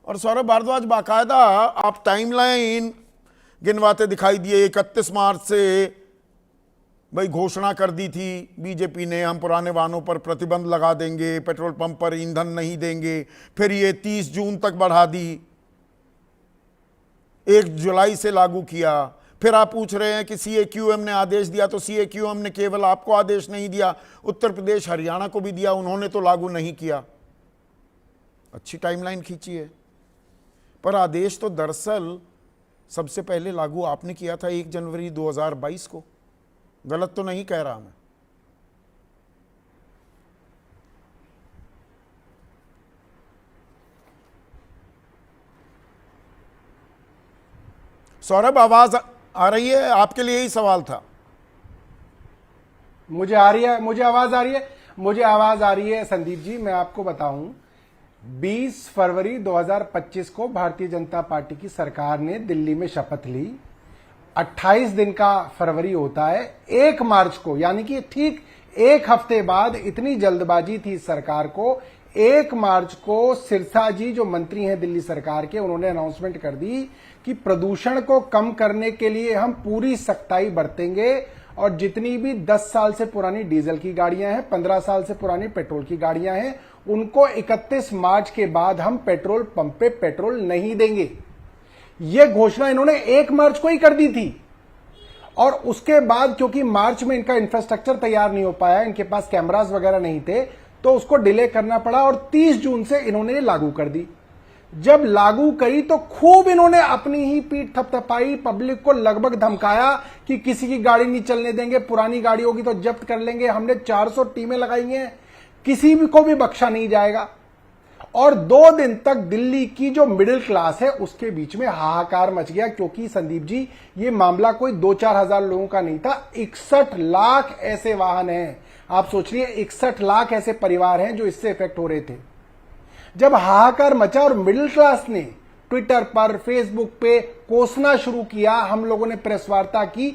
और सौरभ भारद्वाज बाकायदा आप टाइमलाइन गिनवाते दिखाई दिए। 31 मार्च से भाई घोषणा कर दी थी बीजेपी ने, हम पुराने वाहनों पर प्रतिबंध लगा देंगे, पेट्रोल पंप पर ईंधन नहीं देंगे। फिर ये 30 जून तक बढ़ा दी, 1 जुलाई से लागू किया। फिर आप पूछ रहे हैं कि सीएक्यूएम ने आदेश दिया, तो सीएक्यूएम ने केवल आपको आदेश नहीं दिया, उत्तर प्रदेश हरियाणा को भी दिया, उन्होंने तो लागू नहीं किया। अच्छी टाइमलाइन खींची है, पर आदेश तो दरअसल सबसे पहले लागू आपने किया था 1 जनवरी 2022 को। गलत तो नहीं कह रहा मैं? सौरभ आवाज आ रही है? आपके लिए ही सवाल था। मुझे आ रही है, मुझे आवाज आ रही है, मुझे आवाज आ रही है। संदीप जी, मैं आपको बताऊं, 20 फरवरी 2025 को भारतीय जनता पार्टी की सरकार ने दिल्ली में शपथ ली। 28 दिन का फरवरी होता है। 1 मार्च को, यानी कि ठीक 1 हफ्ते बाद, इतनी जल्दबाजी थी सरकार को, 1 मार्च को सिरसा जी जो मंत्री हैं दिल्ली सरकार के, उन्होंने अनाउंसमेंट कर दी कि प्रदूषण को कम करने के लिए हम पूरी सख्ताई बरतेंगे और जितनी भी 10 साल से पुरानी डीजल की गाड़ियां हैं, 15 साल से पुरानी पेट्रोल की गाड़ियां हैं, उनको 31 मार्च के बाद हम पेट्रोल पंप पे पेट्रोल नहीं देंगे। यह घोषणा इन्होंने 1 मार्च को ही कर दी थी। और उसके बाद क्योंकि मार्च में इनका इंफ्रास्ट्रक्चर तैयार नहीं हो पाया, इनके पास कैमरास वगैरह नहीं थे, तो उसको डिले करना पड़ा और 30 जून से इन्होंने लागू कर दी। जब लागू करी तो खूब इन्होंने अपनी ही पीठ थपथपाई, पब्लिक को लगभग धमकाया कि किसी की गाड़ी नहीं चलने देंगे, पुरानी गाड़ी होगी तो जब्त कर लेंगे, हमने 400 टीमें लगाई हैं, किसी भी को भी बख्शा नहीं जाएगा। और 2 दिन तक दिल्ली की जो मिडिल क्लास है उसके बीच में हाहाकार मच गया, क्योंकि संदीप जी ये मामला कोई 2-4 हजार लोगों का नहीं था, 61 लाख ऐसे वाहन हैं। आप सोचिए 61 लाख ऐसे परिवार हैं जो इससे इफेक्ट हो रहे थे। जब हाहाकार मचा और मिडिल क्लास ने ट्विटर पर, फेसबुक पे कोसना शुरू किया, हम लोगों ने प्रेस वार्ता की,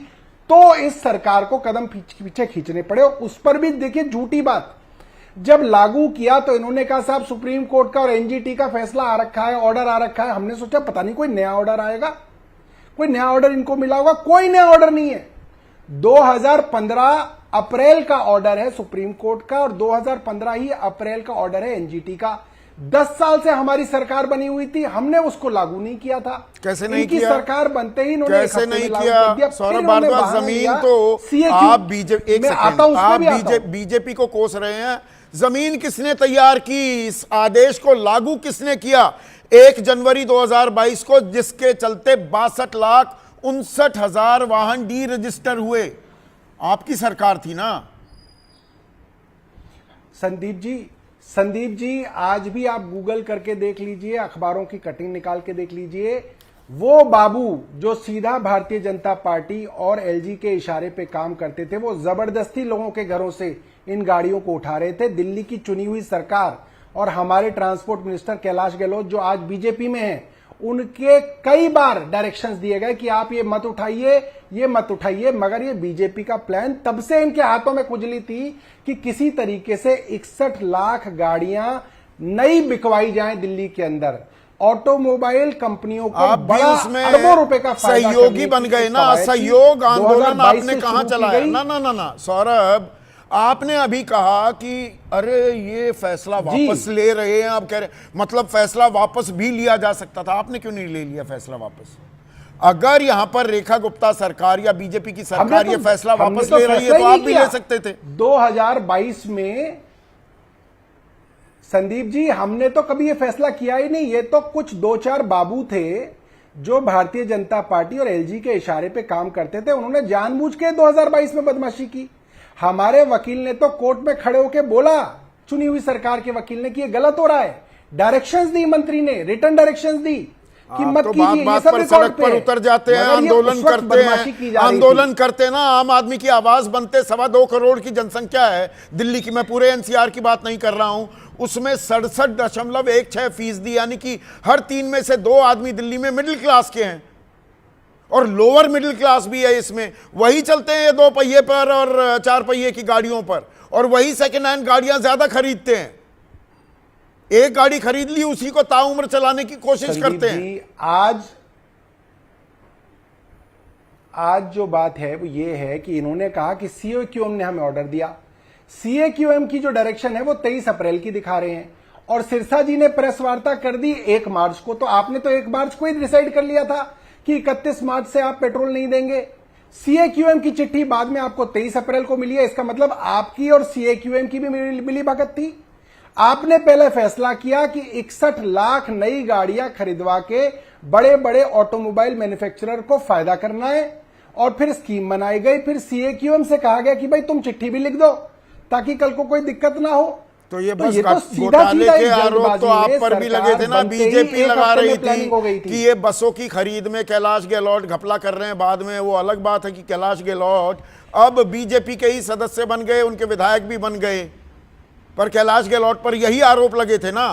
तो इस सरकार को कदम पीछे खींचने पड़े। उस पर भी देखिए झूठी बात, जब लागू किया तो इन्होंने कहा साहब सुप्रीम कोर्ट का और एनजीटी का फैसला आ रखा है, ऑर्डर आ रखा है। हमने सोचा पता नहीं कोई नया ऑर्डर आएगा, कोई नया ऑर्डर इनको मिला होगा। कोई नया ऑर्डर नहीं है। 2015 अप्रैल का ऑर्डर है सुप्रीम कोर्ट का और 2015 ही अप्रैल का ऑर्डर है एनजीटी का। 10 साल से हमारी सरकार बनी हुई थी, हमने उसको लागू नहीं किया था। कैसे नहीं इनकी किया? सरकार बनते ही इन्होंने कैसे नहीं किया? सौरभ भारद्वाज, जमीन तो आप बीजेपी को कोस रहे हैं, जमीन किसने तैयार की? इस आदेश को लागू किसने किया 1 जनवरी 2022 को, जिसके चलते 62,59,000 वाहन डी रजिस्टर हुए? आपकी सरकार थी ना संदीप जी, आज भी आप गूगल करके देख लीजिए, अखबारों की कटिंग निकाल के देख लीजिए, वो बाबू जो सीधा भारतीय जनता पार्टी और एलजी के इशारे पे काम करते थे, वो जबरदस्ती लोगों के घरों से इन गाड़ियों को उठा रहे थे। दिल्ली की चुनी हुई सरकार और हमारे ट्रांसपोर्ट मिनिस्टर कैलाश गहलोत जो आज बीजेपी में हैं, उनके कई बार डायरेक्शंस दिए गए कि आप ये मत उठाइए, ये मत उठाइए, मगर ये बीजेपी का प्लान तब से इनके हाथों में खुजली थी कि किसी तरीके से 61 लाख गाड़ियां नई बिकवाई जाएं दिल्ली के अंदर। ऑटोमोबाइल कंपनियों को बड़ा अरबों रुपए का सहयोगी बन गए ना। सहयोग आंदोलन आपने कहां चलाया? ना सौरभ, आपने अभी कहा कि अरे ये फैसला वापस ले रहे हैं, आप कह रहे मतलब फैसला वापस भी लिया जा सकता था। आपने क्यों नहीं ले लिया फैसला वापस? अगर यहां पर रेखा गुप्ता सरकार या बीजेपी की सरकार ये फैसला वापस ले रही है तो आप भी ले सकते थे। 2022 में संदीप जी हमने तो कभी ये फैसला किया ही नहीं। ये तो कुछ 2-4 बाबू थे जो भारतीय जनता पार्टी और एलजी के इशारे पे काम करते थे, उन्होंने जानबूझ के 2022 में बदमाशी की। हमारे वकील ने तो कोर्ट में खड़े होकर बोला, चुनी हुई सरकार के वकील ने, कि ये गलत हो रहा है। डायरेक्शंस दी मंत्री ने, रिटर्न डायरेक्शंस दी कि मत तो कीजिए। बात पर सड़क पर उतर जाते हैं, आंदोलन करते हैं ना, आम आदमी की आवाज बनते। 2.25 करोड़ की जनसंख्या है दिल्ली की, मैं पूरे एनसीआर की बात नहीं कर रहा हूं, उसमें 67.16% यानी कि हर 3 में से 2 आदमी दिल्ली में मिडिल क्लास के हैं और लोअर मिडिल क्लास भी है। इसमें वही चलते हैं ये 2 पहिए पर और 4 पहिए की गाड़ियों पर, और वही सेकेंड हैंड गाड़ियां ज्यादा खरीदते हैं। एक गाड़ी खरीद ली, उसी को ताउम्र चलाने की कोशिश संदीप करते हैं। जी, आज जो बात है वो ये है कि इन्होंने कहा कि सीएक्यूएम ने हमें ऑर्डर दिया। सीएक्यूएम की जो डायरेक्शन है वो 23 अप्रैल की दिखा रहे हैं और सिरसा जी ने प्रेस वार्ता कर दी 1 मार्च को। तो आपने तो 1 मार्च को ही डिसाइड कर लिया था कि 31 मार्च से आप पेट्रोल नहीं देंगे। सीएक्यूएम की चिट्ठी बाद में आपको 23 अप्रैल को मिली है। इसका मतलब आपकी और सीएक्यूएम की भी मिली भगत थी। आपने पहले फैसला किया कि 61 लाख नई गाड़ियां खरीदवा के बड़े बड़े ऑटोमोबाइल मैन्युफैक्चरर को फायदा करना है और फिर स्कीम बनाई गई। फिर सीएक्यूएम से कहा गया कि भाई तुम चिट्ठी भी लिख दो ताकि कल को कोई दिक्कत ना हो। तो ये बस सीधा घोटाले सीधा के एक आरोप तो आप जल्दबाजी पर में भी लगे थे ना। सरकार बनते ही बीजेपी एक लगा हफ्ते रही में प्लानिंग हो गई थी कि ये बसों की खरीद में कैलाश गहलोत घपला कर रहे हैं। बाद में वो अलग बात है कि कैलाश गहलोत अब बीजेपी के ही सदस्य बन गए, उनके विधायक भी बन गए, पर कैलाश गहलोत पर यही आरोप लगे थे ना।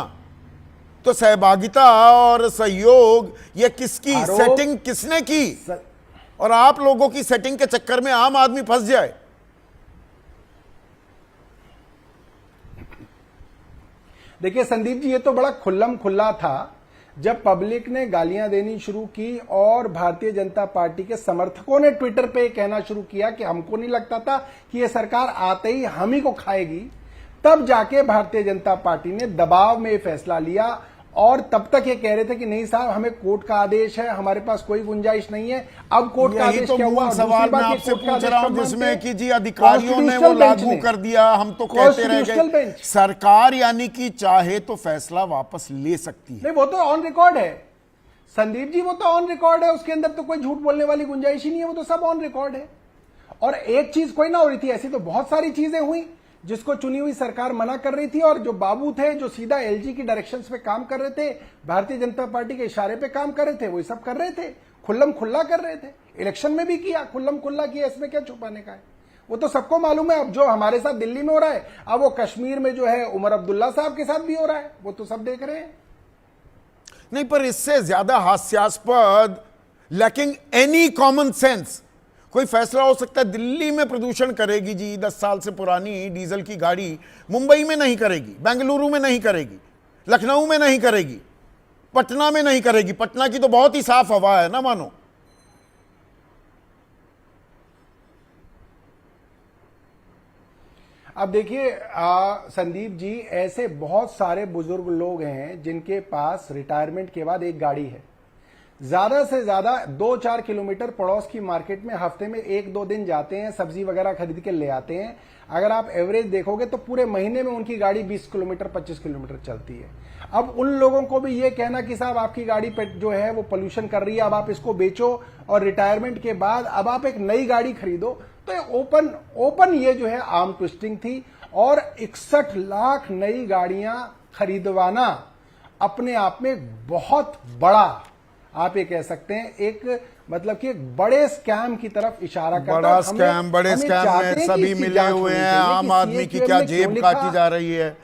तो सहभागिता और सहयोग ये किसकी सेटिंग किसने की? और आप लोगों की सेटिंग के चक्कर में आम आदमी फंस जाए। देखिए संदीप जी, ये तो बड़ा खुल्लम खुल्ला था जब पब्लिक ने गालियां देनी शुरू की और भारतीय जनता पार्टी के समर्थकों ने ट्विटर पे कहना शुरू किया कि हमको नहीं लगता था कि ये सरकार आते ही हम ही को खाएगी। तब जाके भारतीय जनता पार्टी ने दबाव में फैसला लिया और तब तक ये कह रहे थे कि नहीं साहब, हमें कोर्ट का आदेश है, हमारे पास कोई गुंजाइश नहीं है। अब कोर्ट का आदेश तो क्या हुआ? सवाल मैं आपसे पूछ रहा हूं जिसमें कि जी अधिकारियों ने वो लागू कर दिया, हम तो कहते रह गए। सरकार यानी कि चाहे तो फैसला वापस ले सकती है। नहीं, वो तो ऑन रिकॉर्ड है संदीप जी, वो तो ऑन रिकॉर्ड है। उसके अंदर तो कोई झूठ बोलने वाली गुंजाइश ही नहीं है, वो तो सब ऑन रिकॉर्ड है। और एक चीज कोई ना हो रही थी, ऐसी तो बहुत सारी चीजें हुई जिसको चुनी हुई सरकार मना कर रही थी और जो बाबू थे जो सीधा एलजी की डायरेक्शंस पे काम कर रहे थे, भारतीय जनता पार्टी के इशारे पे काम कर रहे थे, वही सब कर रहे थे, खुल्लम खुल्ला कर रहे थे। इलेक्शन में भी किया, खुल्लम खुल्ला किया, इसमें क्या छुपाने का है? वो तो सबको मालूम है। अब जो हमारे साथ दिल्ली में हो रहा है, अब वो कश्मीर में जो है उमर अब्दुल्ला साहब के साथ भी हो रहा है, वो तो सब देख रहे हैं। नहीं, पर इससे ज्यादा हास्यास्पद, लैकिंग एनी कॉमन सेंस कोई फैसला हो सकता है। दिल्ली में प्रदूषण करेगी जी 10 साल से पुरानी डीजल की गाड़ी, मुंबई में नहीं करेगी, बेंगलुरु में नहीं करेगी, लखनऊ में नहीं करेगी, पटना में नहीं करेगी। पटना की तो बहुत ही साफ हवा है ना मानो। अब देखिए संदीप जी, ऐसे बहुत सारे बुजुर्ग लोग हैं जिनके पास रिटायरमेंट के बाद एक गाड़ी है। ज्यादा से ज्यादा 2-4 किलोमीटर पड़ोस की मार्केट में हफ्ते में 1-2 दिन जाते हैं, सब्जी वगैरह खरीद के ले आते हैं। अगर आप एवरेज देखोगे तो पूरे महीने में उनकी गाड़ी 20 किलोमीटर 25 किलोमीटर चलती है। अब उन लोगों को भी ये कहना कि साहब आपकी गाड़ी जो है वो पोल्यूशन कर रही है, अब आप इसको बेचो और रिटायरमेंट के बाद अब आप एक नई गाड़ी खरीदो, तो ये ओपन ये जो है आर्म ट्विस्टिंग थी। और 61 लाख नई गाड़ियां खरीदवाना अपने आप में बहुत बड़ा, आप ये कह सकते हैं, एक मतलब कि एक बड़े स्कैम की तरफ इशारा करता है। बड़े स्कैम में सभी मिले हुए हैं, आम आदमी की क्या जेब काटी जा रही है।